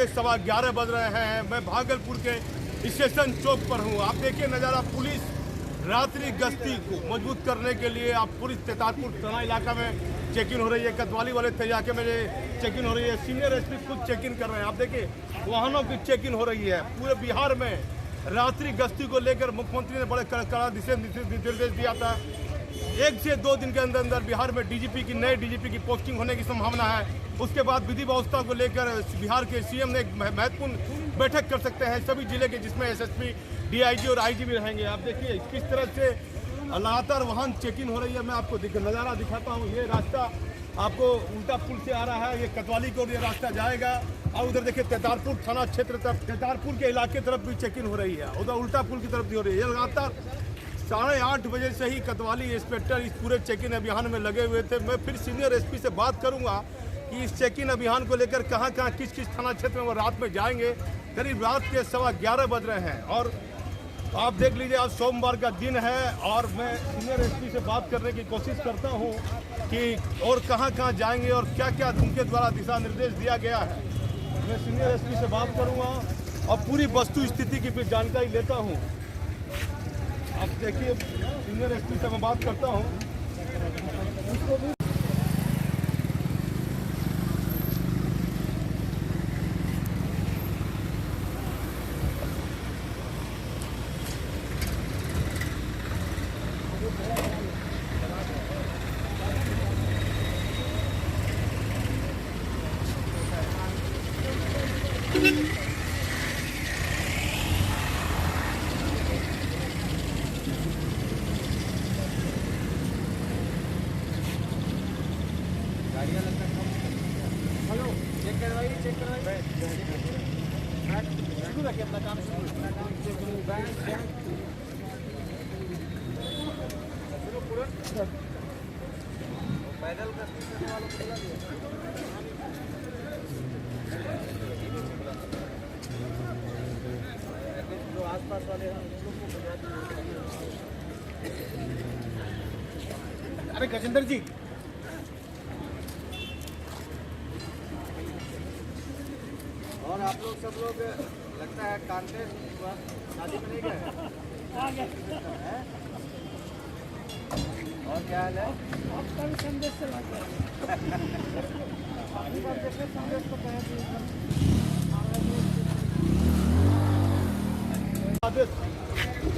के 11:15 बज रहे हैं। मैं भागलपुर के स्टेशन चौक पर हूँ। आप देखिए नज़ारा। पुलिस रात्रि गश्ती को मजबूत करने के लिए आप पुलिस तेतारपुर थाना इलाका में चेकिंग हो रही है। कोतवाली वाले इलाके में चेकिंग हो रही है। सीनियर एसपी खुद चेकिंग कर रहे हैं। आप देखिए वाहनों की चेकिंग हो रही है। पूरे बिहार में रात्रि गश्ती को लेकर मुख्यमंत्री ने बड़े कड़ा निर्देश दिया था। 1 से 2 दिन के अंदर अंदर बिहार में नए डीजीपी की पोस्टिंग होने की संभावना है। उसके बाद विधि व्यवस्था को लेकर बिहार के सीएम ने एक महत्वपूर्ण बैठक कर सकते हैं सभी जिले के, जिसमें एसएसपी, डीआईजी और आईजी भी रहेंगे। आप देखिए किस तरह से लगातार वाहन चेकिंग हो रही है। मैं आपको नज़ारा दिखाता हूँ। ये रास्ता आपको उल्टा पुल से आ रहा है। ये कोतवाली को ये रास्ता जाएगा और उधर देखिए तेतारपुर थाना क्षेत्र तरफ, तेतारपुर के इलाके तरफ भी चेकिंग हो रही है। उधर उल्टा पुल की तरफ भी हो रही है। ये लगातार 8:30 बजे से ही कोतवाली इंस्पेक्टर इस पूरे चेकिंग अभियान में लगे हुए थे। मैं फिर सीनियर एसपी से बात करूंगा कि इस चेकिंग अभियान को लेकर कहां कहां किस किस थाना क्षेत्र में वो रात में जाएंगे। करीब रात के 11:15 बज रहे हैं और आप देख लीजिए आज सोमवार का दिन है और मैं सीनियर एसपी से बात करने की कोशिश करता हूं कि और कहां कहां जाएंगे और क्या क्या उनके द्वारा दिशा निर्देश दिया गया है। मैं सीनियर एसपी से बात करूंगा और पूरी वस्तु स्थिति की भी जानकारी लेता हूं। आप देखिए सीनियर एसपी से मैं बात करता हूं। उसको भी हेलो चेक करवाइए शुरू रखिए अपना काम पैदल करने वालों को जो आसपास वाले हैं उन लोग को। अरे गजेंद्र जी, और आप लोग सब लोग लगता है कांग्रेस शादी में नहीं गए हैं? और क्या हाल है? आपका भी संदेश से संदेश तो कह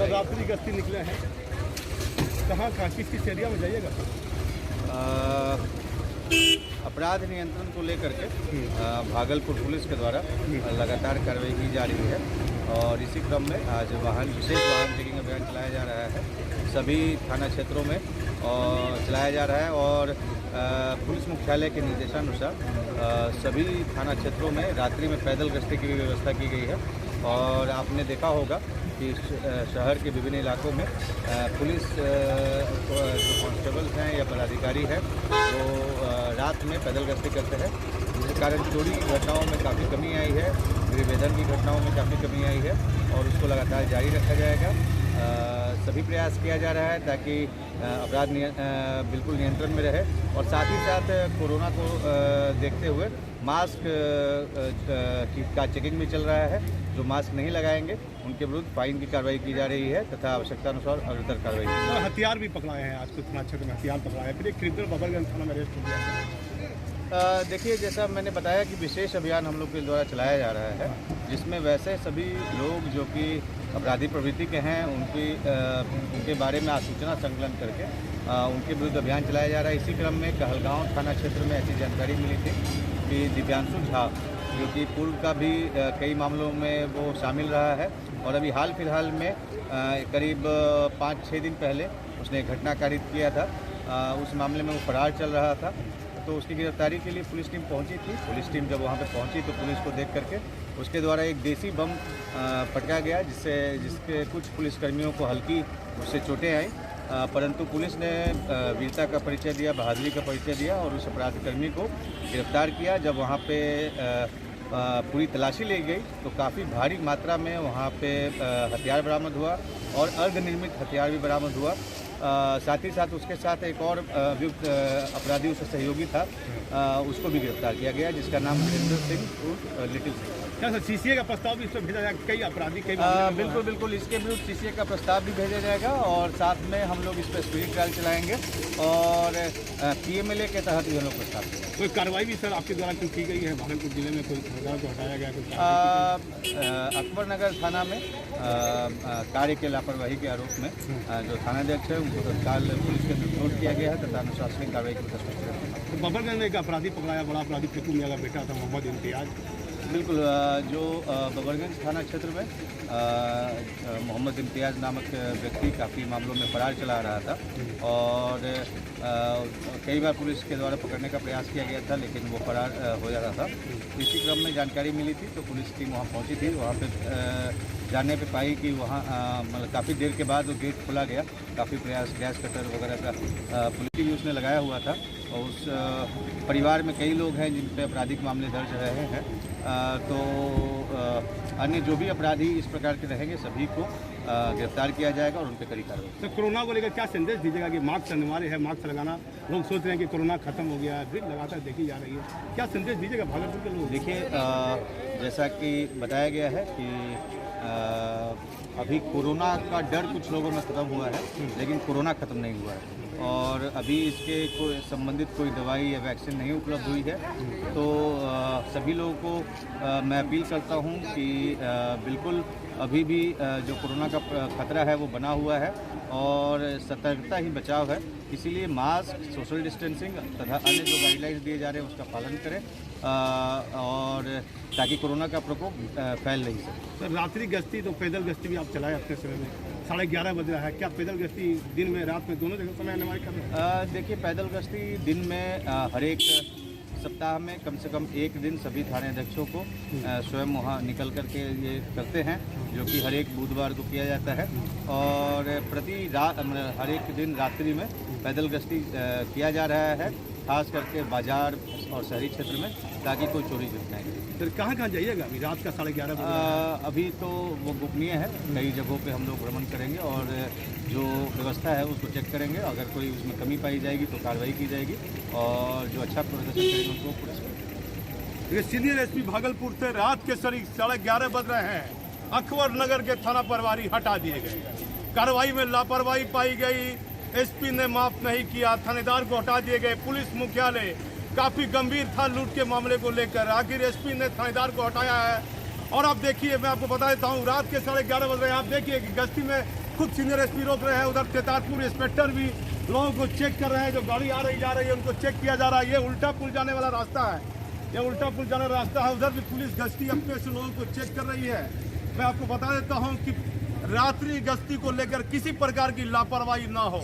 रात्रि गश्ती निकले हैं। कहाँ किस एरिया में जाइएगा? अपराध नियंत्रण को लेकर के भागलपुर पुलिस के द्वारा लगातार कार्रवाई की जा रही है और इसी क्रम में आज विशेष वाहन चेकिंग अभियान चलाया जा रहा है। सभी थाना क्षेत्रों में चलाया जा रहा है और पुलिस मुख्यालय के निर्देशानुसार सभी थाना क्षेत्रों में रात्रि में पैदल गश्ती की भी व्यवस्था की गई है। और आपने देखा होगा कि शहर के विभिन्न इलाकों में पुलिस जो कांस्टेबल्स हैं या पदाधिकारी हैं वो रात में पैदल गश्ती करते हैं, जिसके कारण चोरी की घटनाओं में काफ़ी कमी आई है, गृहभेदन की घटनाओं में काफ़ी कमी आई है और उसको लगातार जारी रखा जाएगा। सभी प्रयास किया जा रहा है ताकि अपराध बिल्कुल नियंत्रण में रहे और साथ ही साथ कोरोना को देखते हुए मास्क का चेकिंग भी चल रहा है। जो मास्क नहीं लगाएंगे उनके विरुद्ध फाइन की कार्रवाई की जा रही है तथा आवश्यकता अनुसार अग्रतर कार्रवाई। हथियार भी पकड़ाए हैं आज कुछ थाना क्षेत्र में, हथियार पकड़ाए हैं। फिर एक क्रिमिनल बबरगंज थाना में अरेस्ट हो गया। देखिए, जैसा मैंने बताया कि विशेष अभियान हम लोग के द्वारा चलाया जा रहा है, जिसमें वैसे सभी लोग जो कि अपराधी प्रवृत्ति के हैं उनके बारे में सूचना संकलन करके उनके विरुद्ध अभियान चलाया जा रहा है। इसी क्रम में कहलगांव थाना क्षेत्र में ऐसी जानकारी मिली थी कि दिव्यांशु झा जो कि पूर्व का भी कई मामलों में वो शामिल रहा है और अभी हाल फिलहाल में करीब 5-6 दिन पहले उसने एक घटना कारित किया था। उस मामले में वो फरार चल रहा था, तो उसकी गिरफ्तारी के लिए पुलिस टीम पहुंची थी। पुलिस टीम जब वहां पर पहुंची तो पुलिस को देख करके उसके द्वारा एक देसी बम पटका गया, जिसके कुछ पुलिसकर्मियों को हल्की उससे चोटें आई, परंतु पुलिस ने वीरता का परिचय दिया, बहादुरी का परिचय दिया और उस अपराधकर्मी को गिरफ्तार किया। जब वहाँ पे पूरी तलाशी ली गई तो काफ़ी भारी मात्रा में वहाँ पे हथियार बरामद हुआ और अर्धनिर्मित हथियार भी बरामद हुआ। साथ ही साथ उसके साथ एक और अभियुक्त अपराधी उसका सहयोगी था, उसको भी गिरफ्तार किया गया, जिसका नाम हरिंदर सिंह लिटिल सिंह। क्या सर सीसीए का प्रस्ताव भी इस पर भेजा जाएगा? कई अपराधी कई बिल्कुल बिल्कुल, इसके विरुद्ध सीसीए का प्रस्ताव भी भेजा जाएगा और साथ में हम लोग इस पर स्पीड ट्रायल चलाएंगे और पीएमएलए के तहत भी हम लोग प्रस्ताव करेंगे। कोई कार्रवाई भी सर आपके द्वारा की गई है भागलपुर जिले में? कोई थानेदार को हटाया गया? कोई अकबर नगर थाना में कार्य के लापरवाही के आरोप में जो थानाध्यक्ष है उनको तत्काल पुलिस के अंदर नोट किया गया है तथा अनुशासनिक कार्रवाई की प्रस्ताव। बबरगंज में एक अपराधी पकड़ाया, बड़ा अपराधी फेकू मियां का बेटा था मोहम्मद इम्तियाज। बिल्कुल, जो बबरगंज थाना क्षेत्र में मोहम्मद इम्तियाज़ नामक व्यक्ति काफ़ी मामलों में फरार चला रहा था और कई बार पुलिस के द्वारा पकड़ने का प्रयास किया गया था लेकिन वो फरार हो जा रहा था। इसी क्रम में जानकारी मिली थी तो पुलिस टीम वहाँ पहुँची थी। वहाँ पे जानने पे पाई कि वहाँ मतलब काफ़ी देर के बाद वो गेट खोला गया। काफ़ी प्रयास गैस कटर वगैरह का पुलिस भी उसने लगाया हुआ था और उस परिवार में कई लोग हैं जिन पे आपराधिक मामले दर्ज रहे हैं। तो अन्य जो भी अपराधी इस प्रकार के रहेंगे सभी को गिरफ्तार किया जाएगा और उन पर कड़ी कार्रवाई। तो कोरोना को लेकर क्या संदेश दीजिएगा कि मास्क अनिवार्य है, मास्क लगाना? लोग सोच रहे हैं कि कोरोना खत्म हो गया है, भीड़ लगातार देखी जा रही है, क्या संदेश दीजिएगा भागलपुर के लोग? देखिए, जैसा कि बताया गया है कि अभी कोरोना का डर कुछ लोगों में ख़त्म हुआ है लेकिन कोरोना ख़त्म नहीं हुआ है और अभी इसके कोई संबंधित कोई दवाई या वैक्सीन नहीं उपलब्ध हुई है। तो सभी लोगों को मैं अपील करता हूं कि बिल्कुल अभी भी जो कोरोना का खतरा है वो बना हुआ है और सतर्कता ही बचाव है। इसीलिए मास्क, सोशल डिस्टेंसिंग तथा अन्य जो गाइडलाइंस दिए जा रहे हैं उसका पालन करें और ताकि कोरोना का प्रकोप फैल नहीं सके। सर रात्रि गश्ती तो पैदल गश्ती भी आप चलाए अपने समय में, 11:30 बज रहा है, क्या पैदल गश्ती दिन में रात में दोनों जगह समय अनिवार्य कर रहे हैं? देखिए, पैदल गश्ती दिन में हर एक सप्ताह में कम से कम एक दिन सभी थाने अध्यक्षों को स्वयं वहाँ निकल करके ये करते हैं जो कि हर एक बुधवार को किया जाता है और हर एक दिन रात्रि में पैदल गश्ती किया जा रहा है, खास करके बाजार और शहरी क्षेत्र में ताकि कोई चोरी घटनाएं नहीं। सर कहाँ जाइएगा अभी रात का 11:30 बजे? अभी तो वो गोपनीय है, कई जगहों पे हम लोग भ्रमण करेंगे और जो व्यवस्था है उसको चेक करेंगे। अगर कोई उसमें कमी पाई जाएगी तो कार्रवाई की जाएगी और जो अच्छा प्रदर्शन करेंगे उनको पुरस्कृत। ये सीनियर एसपी भागलपुर से रात के 11:30 बज रहे हैं, अकबर नगर के थाना प्रभारी हटा दिए गए। कार्रवाई में लापरवाही पाई गई, एसपी ने माफ नहीं किया, थानेदार को हटा दिए गए। पुलिस मुख्यालय काफी गंभीर था लूट के मामले को लेकर, आखिर एसपी ने थानेदार को हटाया है। और अब देखिए, मैं आपको बता देता हूँ, रात के 11:30 बज रहे हैं, आप देखिए कि गश्ती में खुद सीनियर एसपी रोक रहे हैं, उधर तेतारपुर इंस्पेक्टर भी लोगों को चेक कर रहे हैं, जो गाड़ी आ रही जा रही है उनको चेक किया जा रहा है। ये उल्टा पुल जाने वाला रास्ता है, ये उल्टा पुल जाने वाला रास्ता है, उधर भी पुलिस गश्ती अपने से लोगों को चेक कर रही है। मैं आपको बता देता हूँ कि रात्रि गश्ती को लेकर किसी प्रकार की लापरवाही ना हो,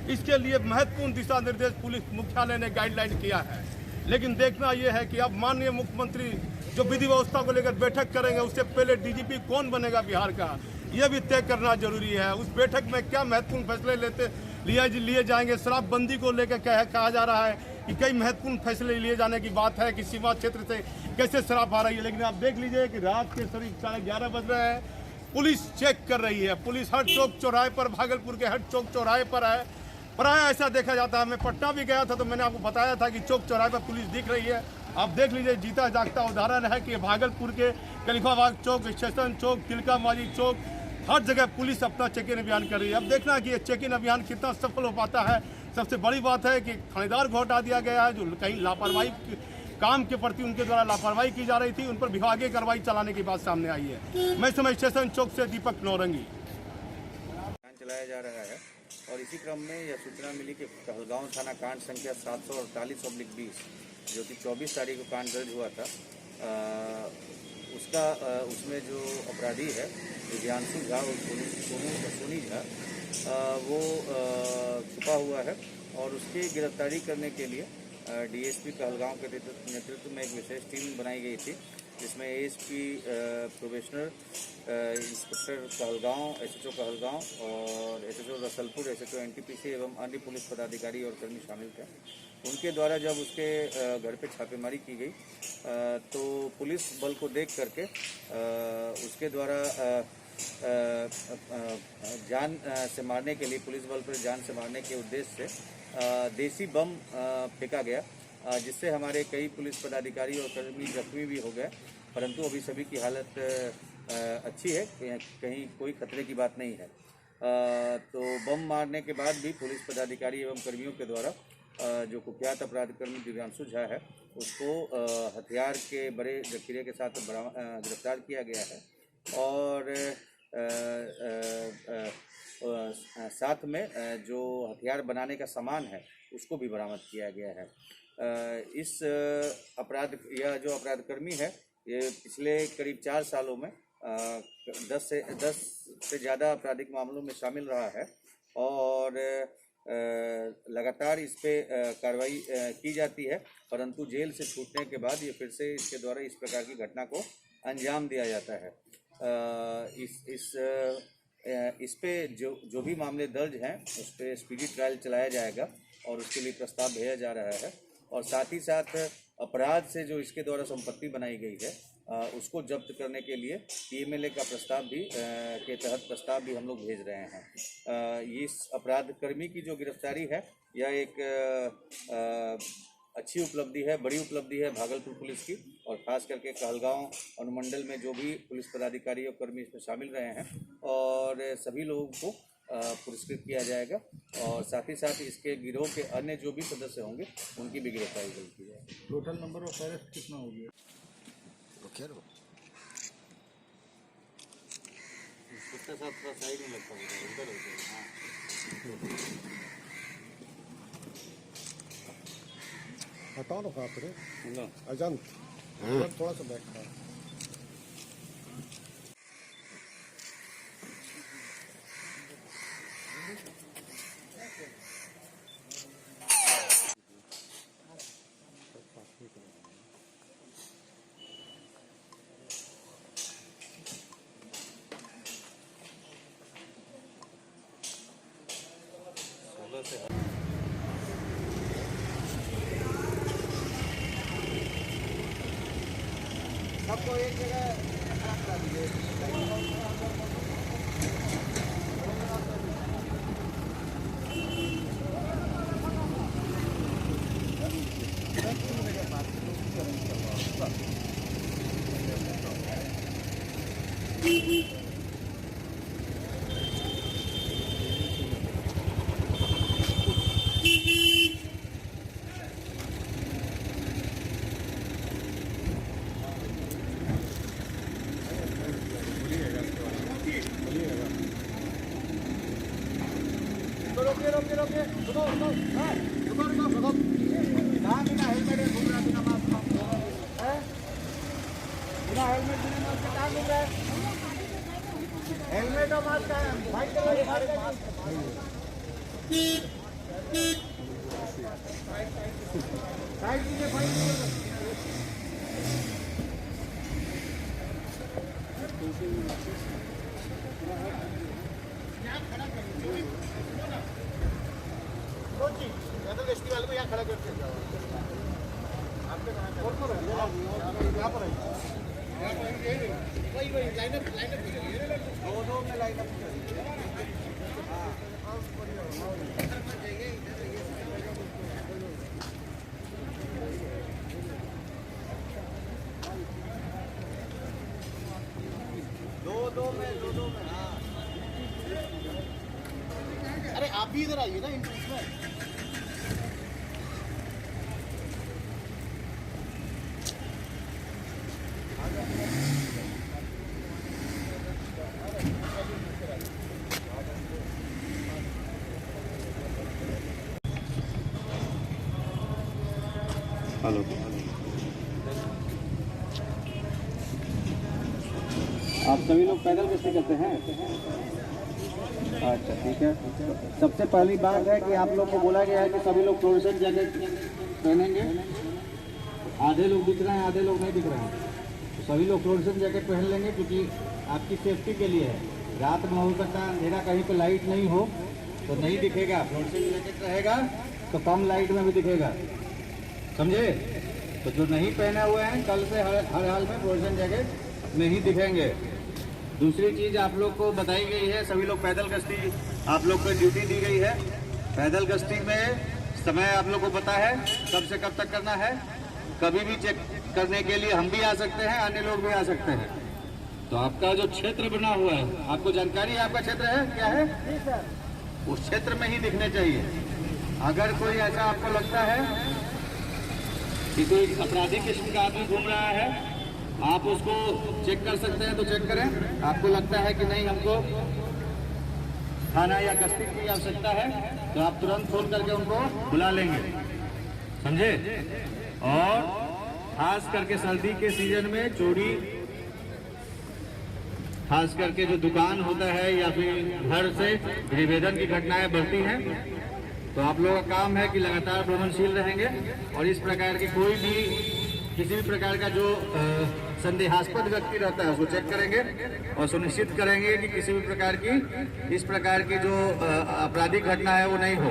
इसके लिए महत्वपूर्ण दिशा निर्देश पुलिस मुख्यालय ने गाइडलाइन किया है। लेकिन देखना यह है कि अब माननीय मुख्यमंत्री जो विधि व्यवस्था को लेकर बैठक करेंगे, उससे पहले डीजीपी कौन बनेगा बिहार का, यह भी तय करना जरूरी है। उस बैठक में क्या महत्वपूर्ण फैसले लिए जाएंगे? शराबबंदी को लेकर कहा जा रहा है कि कई महत्वपूर्ण फैसले लिए जाने की बात है कि सीमा क्षेत्र से कैसे शराब आ रही है। लेकिन आप देख लीजिए कि रात के 11:30 बज रहे हैं, पुलिस चेक कर रही है। पुलिस हर चौक चौराहे पर, भागलपुर के हर चौक चौराहे पर है। प्राय ऐसा देखा जाता है, मैं पटना भी गया था तो मैंने आपको बताया था कि चौक चौराहे पर पुलिस दिख रही है। आप देख लीजिए, जीता जागता उदाहरण है कि भागलपुर के खलीफाबाग चौक, स्टेशन चौक, तिलका मांझी चौक, हर जगह पुलिस अपना चेक इन अभियान कर रही है। अब देखना है कि ये चेक इन अभियान कितना सफल हो पाता है। सबसे बड़ी बात है कि थानेदार को हटा दिया गया है, जो कहीं लापरवाही काम के प्रति उनके द्वारा लापरवाही की जा रही थी, उन पर विभागीय कार्रवाई चलाने की बात सामने आई है। मैं समय स्टेशन चौक से दीपक नौरंगी। चलाया जा रहा है और इसी क्रम में यह सूचना मिली कि कहलगांव थाना कांड संख्या 748/20 जो कि 24 तारीख को कांड दर्ज हुआ था, उसमें जो अपराधी है दिव्यांशु झा और सोनी झा, वो छुपा हुआ है और उसकी गिरफ्तारी करने के लिए डीएसपी कहलगांव के नेतृत्व में एक विशेष टीम बनाई गई थी, जिसमें ASP probationer, inspector Kahalgaon, SHO Kahalgaon और एसएचओ रसलपुर, एसएचओ एनटीपीसी एवं अन्य पुलिस पदाधिकारी और कर्मी शामिल थे। उनके द्वारा जब उसके घर पे छापेमारी की गई तो पुलिस बल को देख करके उसके द्वारा जान से मारने के लिए, पुलिस बल पर जान से मारने के उद्देश्य से देसी बम फेंका गया, जिससे हमारे कई पुलिस पदाधिकारी और कर्मी जख्मी भी हो गए परंतु अभी सभी की हालत अच्छी है, कहीं कोई खतरे की बात नहीं है। तो बम मारने के बाद भी पुलिस पदाधिकारी एवं कर्मियों के द्वारा जो कुख्यात अपराध कर्मी दिव्यांशु झा है उसको हथियार के बड़े जखीरे के साथ गिरफ्तार किया गया है और साथ में जो हथियार बनाने का सामान है उसको भी बरामद किया गया है। इस यह जो अपराध कर्मी है ये पिछले करीब 4 सालों में 10 से ज़्यादा आपराधिक मामलों में शामिल रहा है और लगातार इस पे कार्रवाई की जाती है, परंतु जेल से छूटने के बाद ये फिर से इसके द्वारा इस प्रकार की घटना को अंजाम दिया जाता है। इस पे जो भी मामले दर्ज हैं उस पे स्पीडी ट्रायल चलाया जाएगा और उसके लिए प्रस्ताव भेजा जा रहा है और साथ ही साथ अपराध से जो इसके द्वारा संपत्ति बनाई गई है उसको जब्त करने के लिए PMLA का प्रस्ताव भी के तहत प्रस्ताव भी हम लोग भेज रहे हैं। इस अपराध कर्मी की जो गिरफ्तारी है यह एक अच्छी उपलब्धि है, बड़ी उपलब्धि है भागलपुर पुलिस की और ख़ास करके कहलगांव अनुमंडल में जो भी पुलिस पदाधिकारी और कर्मी इसमें शामिल रहे हैं और सभी लोगों को पुरस्कृत किया जाएगा और साथ ही साथ इसके गिरोह के अन्य जो भी सदस्य होंगे उनकी भी गिरफ्तारी जल्द की जाएगी। टोटल नंबर ऑफ अरेस्ट कितना हो गया? उसके साथ थोड़ा साइड में लगता है उधर हो गया। हटाओ ना हाथ रे अजंत थोड़ा सा बैठ रहा है। सबको एक रोके रुको बिना हेलमेट घूम रहा, बिना मास्क है, बिना हेलमेट बिना मास्क के कहाँ घूम रहा है? हेलमेट और मास्क है भाई साइड कीजिए भाई। फेस्टिवल को यहाँ खड़ा करते हैं यहाँ पर वही लाइनअप दो में लाइनअप दो में हाँ। अरे आप भी इधर आइए ना इंट्रेंस में। हेलो, आप सभी लोग पैदल गश्ती करते हैं? अच्छा ठीक है। सबसे पहली बात है कि आप लोग को बोला गया है कि सभी लोग फ्लोरेसेंट जैकेट पहनेंगे। आधे लोग दिख रहे हैं, आधे लोग नहीं दिख रहे हैं, तो सभी लोग फ्लोरेसेंट जैकेट पहन लेंगे क्योंकि आपकी सेफ्टी के लिए है। रात में हो सकता है अंधेरा, कहीं पे लाइट नहीं हो तो नहीं दिखेगा। फ्लोरेसेंट जैकेट रहेगा तो कम लाइट में भी दिखेगा, समझे? तो जो नहीं पहने हुए हैं कल से हर हाल में फ्लोरेसेंट जैकेट में ही दिखेंगे। दूसरी चीज़ आप लोग को बताई गई है, सभी लोग पैदल गश्ती आप लोग को ड्यूटी दी गई है। पैदल गश्ती में समय आप लोग को पता है कब से कब तक करना है। कभी भी चेक करने के लिए हम भी आ सकते हैं, अन्य लोग भी आ सकते हैं। तो आपका जो क्षेत्र बना हुआ है, आपको जानकारी है आपका क्षेत्र है क्या है? जी सर। उस क्षेत्र में ही दिखने चाहिए। अगर कोई ऐसा आपको लगता है कि कोई आपराधिक किस्म का आदमी घूम रहा है, आप उसको चेक कर सकते हैं तो चेक करें। आपको लगता है कि नहीं हमको थाना या गश्ती की आवश्यकता है, तो आप तुरंत फोन करके उनको बुला लेंगे, समझे? और खास करके सर्दी के सीजन में चोरी, खास करके जो दुकान होता है या फिर घर से निवेदन की घटनाएं बढ़ती हैं, तो आप लोगों का काम है कि लगातार भ्रमणशील रहेंगे और इस प्रकार की कोई भी किसी भी प्रकार का जो संदेहास्पद व्यक्ति रहता है उसको चेक करेंगे और सुनिश्चित करेंगे कि किसी भी प्रकार की इस प्रकार की जो आपराधिक घटना है वो नहीं हो।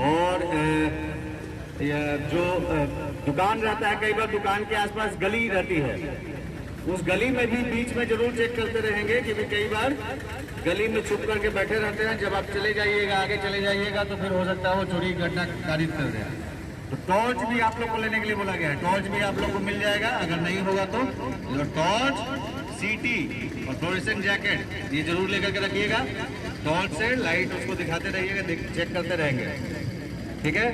और जो दुकान रहता है, कई बार दुकान के आसपास गली रहती है, उस गली में भी बीच में जरूर चेक करते रहेंगे कि कई बार गली में छुप करके बैठे रहते हैं। जब आप चले जाइएगा, आगे चले जाइएगा, तो फिर हो सकता है वो चोरी की घटना कारित कर दे। तो टॉर्च भी आप लोग को लेने के लिए बोला गया है, टॉर्च भी आप लोग को मिल जाएगा। अगर नहीं होगा तो टॉर्च, सीटी और फ्लोरेसेंट जैकेट ये जरूर लेकर के रखिएगा। टॉर्च से लाइट उसको दिखाते रहिएगा, चेक करते रहेंगे, ठीक है?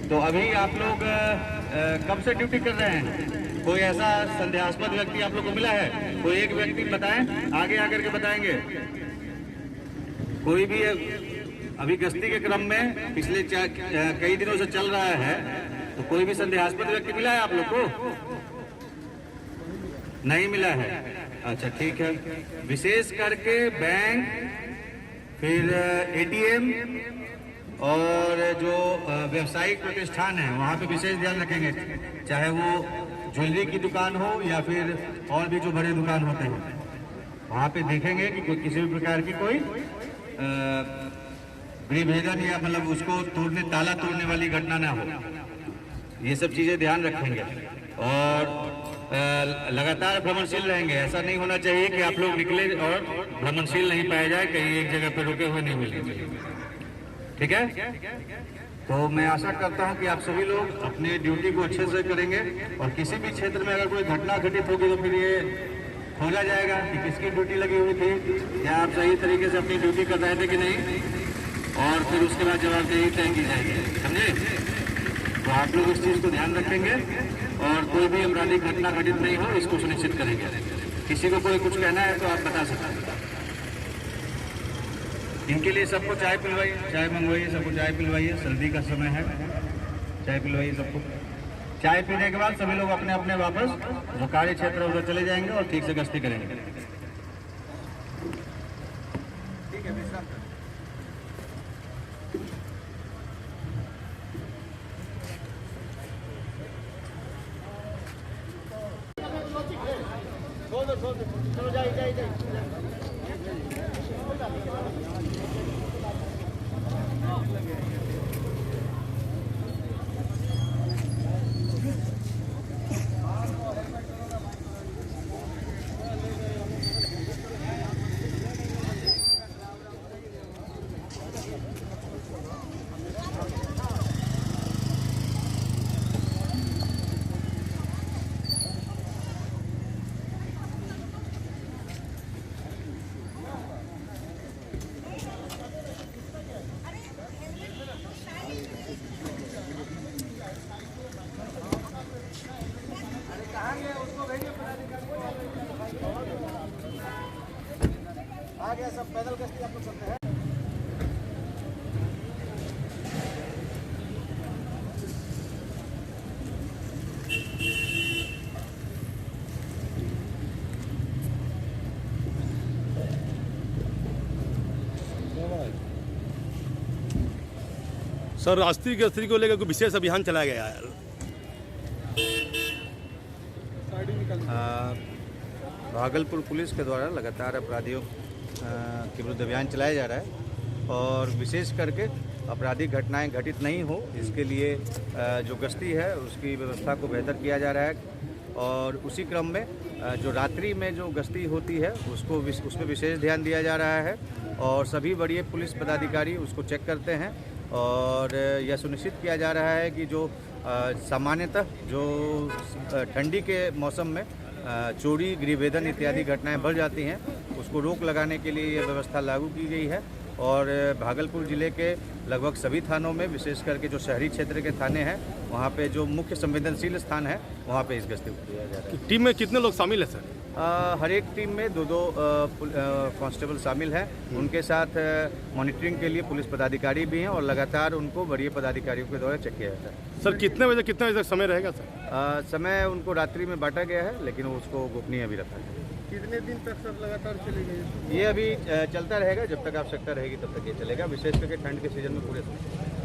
तो अभी आप लोग कब से ड्यूटी कर रहे हैं? कोई ऐसा संदेहास्पद व्यक्ति आप लोग को मिला है? कोई एक व्यक्ति बताएं, आगे आकर के बताएंगे। कोई भी अभी गश्ती के क्रम में पिछले कई दिनों से चल रहा है, तो कोई भी संदेहास्पद व्यक्ति मिला है आप लोग को? नहीं मिला है? अच्छा, ठीक है। विशेष करके बैंक, फिर एटीएम और जो व्यावसायिक प्रतिष्ठान है वहाँ पे विशेष ध्यान रखेंगे, चाहे वो ज्वेलरी की दुकान हो या फिर और भी जो बड़े दुकान होते हैं, वहाँ पे देखेंगे कि कोई किसी भी प्रकार की कोई गृहभेदन या मतलब उसको तोड़ने, ताला तोड़ने वाली घटना ना हो। ये सब चीजें ध्यान रखेंगे और लगातार भ्रमणशील रहेंगे। ऐसा नहीं होना चाहिए कि आप लोग निकले और भ्रमणशील नहीं पाए जाए, कहीं एक जगह पे रुके हुए नहीं मिले, ठीक है? तो मैं आशा करता हूं कि आप सभी लोग अपने ड्यूटी को अच्छे से करेंगे और किसी भी क्षेत्र में अगर कोई घटना घटित होगी तो फिर ये खोजा जाएगा कि किसकी ड्यूटी लगी हुई थी, या आप सही तरीके से अपनी ड्यूटी कर रहे थे कि नहीं, और फिर उसके बाद जवाबदेही तय की जाएगी, समझे? तो आप लोग इस चीज़ को ध्यान रखेंगे और कोई भी आपराधिक घटना घटित नहीं हो, इसको सुनिश्चित करेंगे। किसी को कोई कुछ कहना है तो आप बता सकते हैं। इनके लिए सबको चाय पिलवाइए, चाय मंगवाइए, सबको चाय पिलवाइए, सर्दी का समय है, चाय पिलवाइए सबको। चाय पीने के बाद सभी लोग अपने अपने वापस जो कार्य क्षेत्र उधर चले जाएंगे और ठीक से गश्ती करेंगे। ठीक है, विश्राम करें। चलो जाइए। आगे सब पैदल गश्ती आप लोग चलते हैं। सर, राष्ट्रीय गश्ती को लेकर कोई विशेष अभियान चलाया गया है? भागलपुर पुलिस के द्वारा लगातार अपराधियों के विरुद्ध अभियान चलाया जा रहा है और विशेष करके आपराधिक घटनाएं घटित नहीं हो, इसके लिए जो गश्ती है उसकी व्यवस्था को बेहतर किया जा रहा है। और उसी क्रम में जो रात्रि में जो गश्ती होती है उसमें विशेष ध्यान दिया जा रहा है और सभी वरीय पुलिस पदाधिकारी उसको चेक करते हैं और यह सुनिश्चित किया जा रहा है कि जो सामान्यतः जो ठंडी के मौसम में चोरी, गृहभेदन इत्यादि घटनाएं बढ़ जाती हैं, उसको रोक लगाने के लिए ये व्यवस्था लागू की गई है। और भागलपुर ज़िले के लगभग सभी थानों में, विशेष करके जो शहरी क्षेत्र के थाने हैं, वहाँ पे जो मुख्य संवेदनशील स्थान है, वहाँ पे इस गश्ती को किया जा रहा है। टीम में कितने लोग शामिल हैं सर? हर एक टीम में दो कांस्टेबल शामिल हैं। उनके साथ मॉनिटरिंग के लिए पुलिस पदाधिकारी भी हैं और लगातार उनको वरीय पदाधिकारियों के द्वारा चेक किया जाता है। सर कितने बजे तक समय रहेगा सर? समय उनको रात्रि में बांटा गया है, लेकिन उसको गोपनीय भी रखा है। कितने दिन तक सर लगातार चलेगी? ये अभी चलता रहेगा, जब तक आवश्यकता रहेगी तब तक ये चलेगा, विशेष करके ठंड के सीजन में पूरे समय।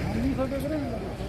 हम भी फोटो करें